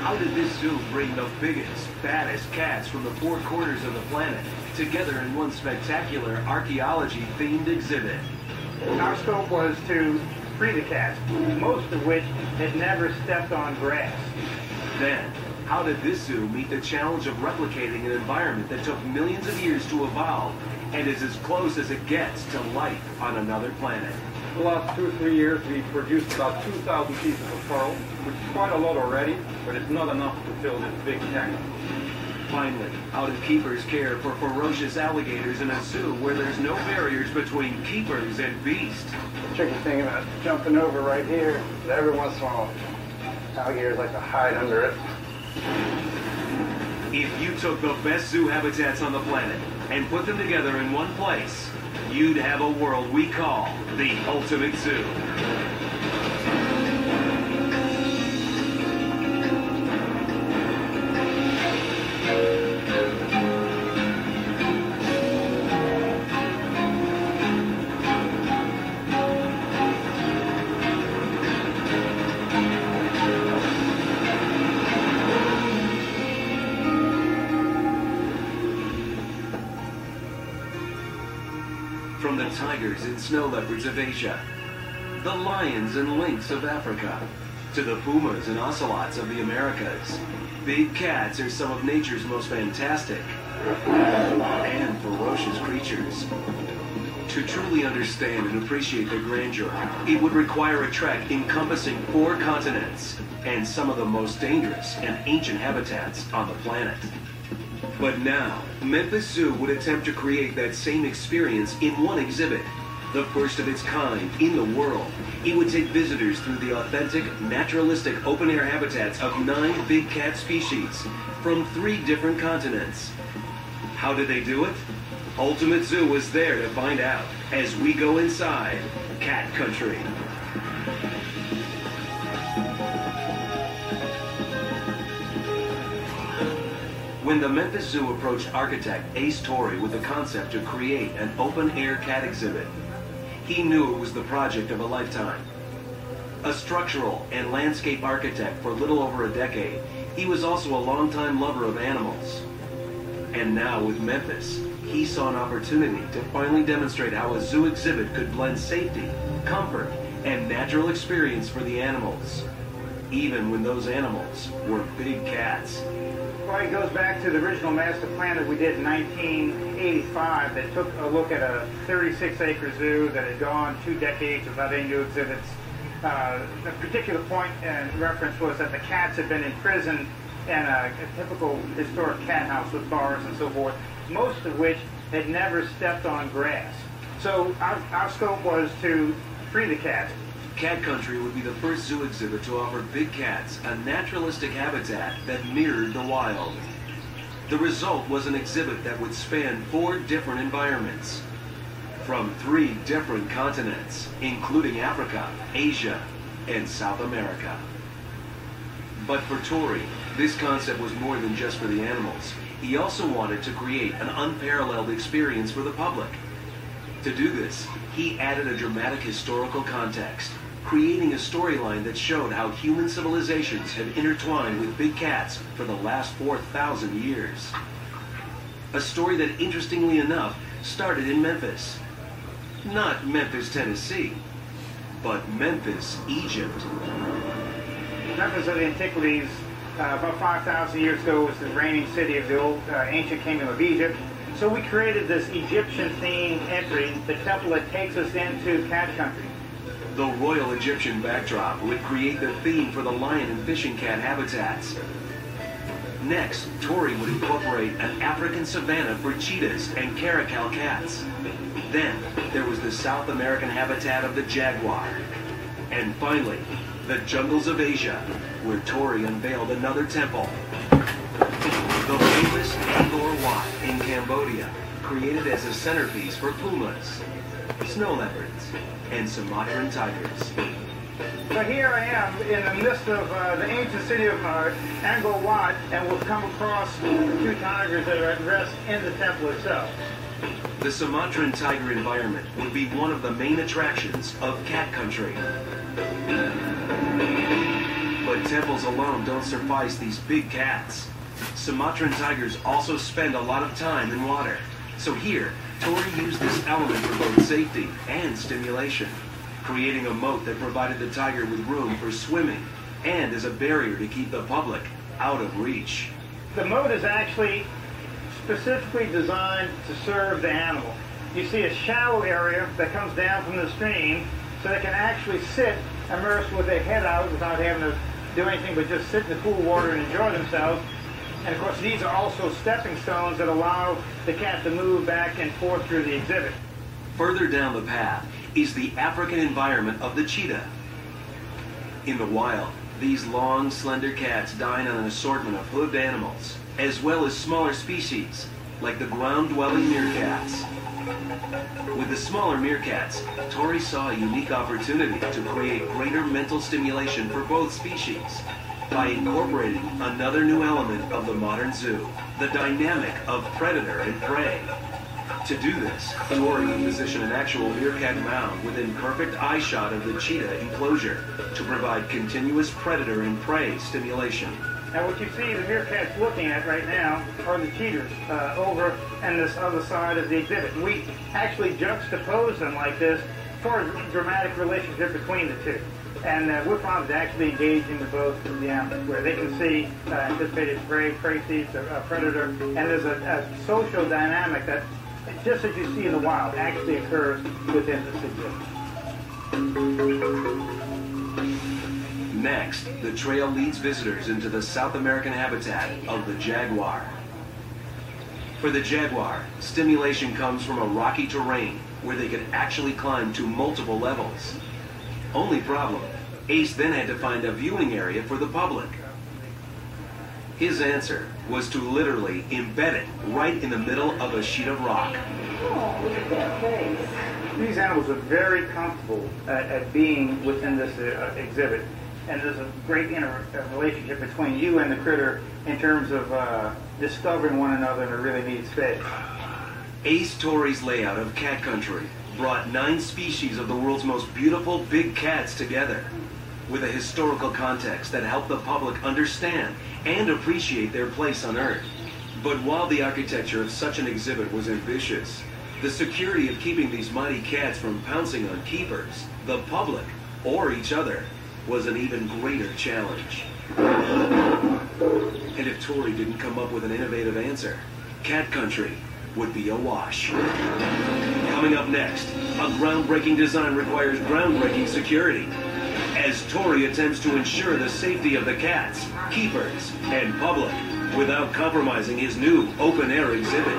How did this zoo bring the biggest, baddest cats from the four corners of the planet together in one spectacular archaeology-themed exhibit? Our scope was to free the cats, most of which had never stepped on grass. Then, how did this zoo meet the challenge of replicating an environment that took millions of years to evolve and is as close as it gets to life on another planet? The last 2 or 3 years, we produced about 2,000 pieces of pearl, which is quite a lot already, but it's not enough to fill this big tank. Finally, how do keepers care for ferocious alligators in a zoo where there's no barriers between keepers and beast? The tricky thing about jumping over right here is every once in a while, alligators like to hide under it. If you took the best zoo habitats on the planet and put them together in one place, you'd have a world we call the ultimate zoo. From the tigers and snow leopards of Asia, the lions and lynx of Africa, to the pumas and ocelots of the Americas, big cats are some of nature's most fantastic and ferocious creatures. To truly understand and appreciate their grandeur, it would require a trek encompassing 4 continents and some of the most dangerous and ancient habitats on the planet. But now, Memphis Zoo would attempt to create that same experience in one exhibit, the first of its kind in the world. It would take visitors through the authentic, naturalistic open-air habitats of 9 big cat species from 3 different continents. How did they do it? Ultimate Zoo was there to find out as we go inside Cat Country. When the Memphis Zoo approached architect Ace Torrey with the concept to create an open-air cat exhibit, he knew it was the project of a lifetime. A structural and landscape architect for little over a decade, he was also a longtime lover of animals. And now with Memphis, he saw an opportunity to finally demonstrate how a zoo exhibit could blend safety, comfort, and natural experience for the animals, even when those animals were big cats. Well, it goes back to the original master plan that we did in 1985 that took a look at a 36-acre zoo that had gone 2 decades without any new exhibits. The particular point and reference was that the cats had been imprisoned in a typical historic cat house with bars and so forth, most of which had never stepped on grass. So our scope was to free the cats. Cat Country would be the first zoo exhibit to offer big cats a naturalistic habitat that mirrored the wild. The result was an exhibit that would span 4 different environments, from 3 different continents, including Africa, Asia, and South America. But for Torrey, this concept was more than just for the animals. He also wanted to create an unparalleled experience for the public. To do this, he added a dramatic historical context, creating a storyline that showed how human civilizations have intertwined with big cats for the last 4,000 years. A story that, interestingly enough, started in Memphis. Not Memphis, Tennessee, but Memphis, Egypt. Memphis of the antiquities, about 5,000 years ago, was the reigning city of the old ancient kingdom of Egypt. So we created this Egyptian-themed entry, the temple that takes us into Cat Country. The royal Egyptian backdrop would create the theme for the lion and fishing cat habitats. Next, Torrey would incorporate an African savanna for cheetahs and caracal cats. Then, there was the South American habitat of the jaguar. And finally, the jungles of Asia, where Torrey unveiled another temple. The famous Angkor Wat in Cambodia, created as a centerpiece for pumas, snow leopards, and Sumatran tigers. So here I am in the midst of the ancient city of Angkor Wat, and we've come across 2 tigers that are at rest in the temple itself. The Sumatran tiger environment would be one of the main attractions of Cat Country. But temples alone don't suffice these big cats. Sumatran tigers also spend a lot of time in water. So here, Tori used this element for both safety and stimulation, creating a moat that provided the tiger with room for swimming and as a barrier to keep the public out of reach. The moat is actually specifically designed to serve the animal. You see a shallow area that comes down from the stream, so they can actually sit immersed with their head out without having to do anything but just sit in the cool water and enjoy themselves. And of course, these are also stepping stones that allow the cat to move back and forth through the exhibit. Further down the path is the African environment of the cheetah. In the wild, these long, slender cats dine on an assortment of hoofed animals, as well as smaller species, like the ground-dwelling meerkats. With the smaller meerkats, Tori saw a unique opportunity to create greater mental stimulation for both species by incorporating another new element of the modern zoo, the dynamic of predator and prey. To do this, Tori would position an actual meerkat mound within perfect eyeshot of the cheetah enclosure to provide continuous predator and prey stimulation. Now what you see the meerkats looking at right now are the cheetahs over on this other side of the exhibit. We actually juxtapose them like this for a dramatic relationship between the two. And we're found to actually engaging with both of the animals, where they can see anticipated prey sees a predator, and there's a social dynamic that, just as you see in the wild, actually occurs within this exhibit. Next, the trail leads visitors into the South American habitat of the jaguar. For the jaguar, stimulation comes from a rocky terrain where they could actually climb to multiple levels. Only problem, Ace then had to find a viewing area for the public. His answer was to literally embed it right in the middle of a sheet of rock. Oh, look at that face. These animals are very comfortable at being within this exhibit. And there's a great relationship between you and the critter in terms of discovering one another in a really neat space. Ace Tori's layout of cat country brought 9 species of the world's most beautiful big cats together, with a historical context that helped the public understand and appreciate their place on Earth. But while the architecture of such an exhibit was ambitious, the security of keeping these mighty cats from pouncing on keepers, the public, or each other was an even greater challenge. And if Tori didn't come up with an innovative answer, cat country would be a wash. Coming up next, a groundbreaking design requires groundbreaking security, as Tori attempts to ensure the safety of the cats, keepers, and public without compromising his new open-air exhibit.